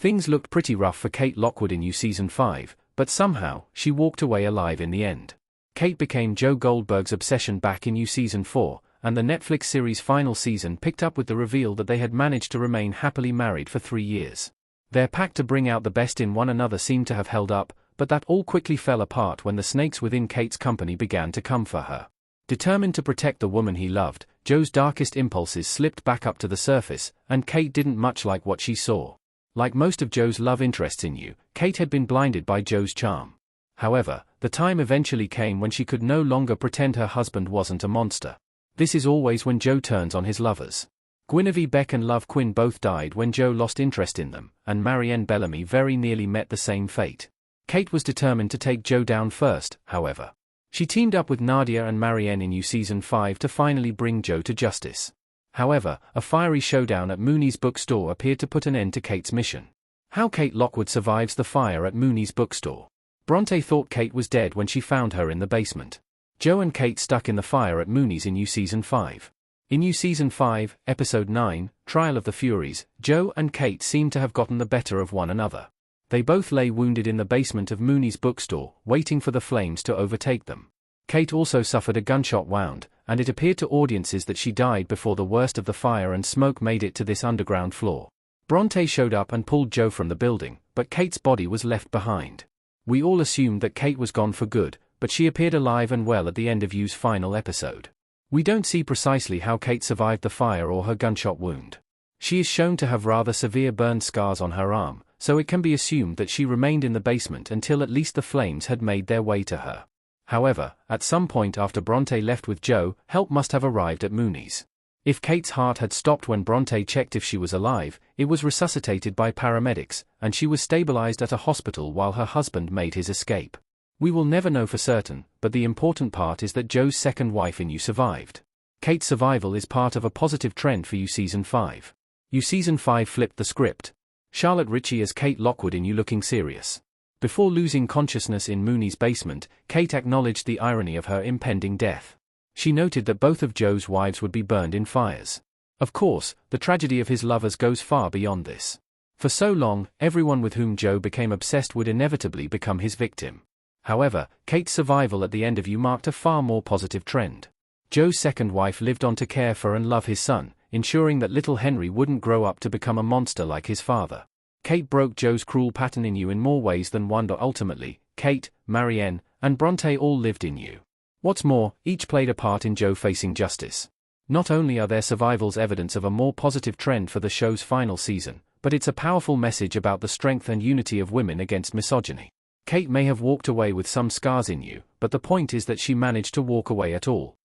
Things looked pretty rough for Kate Lockwood in Season 5, but somehow, she walked away alive in the end. Kate became Joe Goldberg's obsession back in Season 4, and the Netflix series' final season picked up with the reveal that they had managed to remain happily married for 3 years. Their pact to bring out the best in one another seemed to have held up, but that all quickly fell apart when the snakes within Kate's company began to come for her. Determined to protect the woman he loved, Joe's darkest impulses slipped back up to the surface, and Kate didn't much like what she saw. Like most of Joe's love interests in Kate had been blinded by Joe's charm. However, the time eventually came when she could no longer pretend her husband wasn't a monster. This is always when Joe turns on his lovers. Guinevere Beck and Love Quinn both died when Joe lost interest in them, and Marianne Bellamy very nearly met the same fate. Kate was determined to take Joe down first, however. She teamed up with Nadia and Marianne in Season 5 to finally bring Joe to justice. However, a fiery showdown at Mooney's bookstore appeared to put an end to Kate's mission. How Kate Lockwood survives the fire at Mooney's bookstore. Bronte thought Kate was dead when she found her in the basement. Joe and Kate stuck in the fire at Mooney's in Season 5. In Season 5, Episode 9, Trial of the Furies, Joe and Kate seem to have gotten the better of one another. They both lay wounded in the basement of Mooney's bookstore, waiting for the flames to overtake them. Kate also suffered a gunshot wound, and it appeared to audiences that she died before the worst of the fire and smoke made it to this underground floor. Bronte showed up and pulled Joe from the building, but Kate's body was left behind. We all assumed that Kate was gone for good, but she appeared alive and well at the end of U's final episode. We don't see precisely how Kate survived the fire or her gunshot wound. She is shown to have rather severe burn scars on her arm, so it can be assumed that she remained in the basement until at least the flames had made their way to her. However, at some point after Bronte left with Joe, help must have arrived at Mooney's. If Kate's heart had stopped when Bronte checked if she was alive, it was resuscitated by paramedics, and she was stabilized at a hospital while her husband made his escape. We will never know for certain, but the important part is that Joe's second wife in survived. Kate's survival is part of a positive trend for Season 5. Season 5 flipped the script. Charlotte Ritchie as Kate Lockwood in looking serious. Before losing consciousness in Mooney's basement, Kate acknowledged the irony of her impending death. She noted that both of Joe's wives would be burned in fires. Of course, the tragedy of his lovers goes far beyond this. For so long, everyone with whom Joe became obsessed would inevitably become his victim. However, Kate's survival at the end of marked a far more positive trend. Joe's second wife lived on to care for and love his son, ensuring that little Henry wouldn't grow up to become a monster like his father. Kate broke Joe's cruel pattern in more ways than one, but ultimately, Kate, Marianne, and Bronte all lived in What's more, each played a part in Joe facing justice. Not only are their survivals evidence of a more positive trend for the show's final season, but it's a powerful message about the strength and unity of women against misogyny. Kate may have walked away with some scars in but the point is that she managed to walk away at all.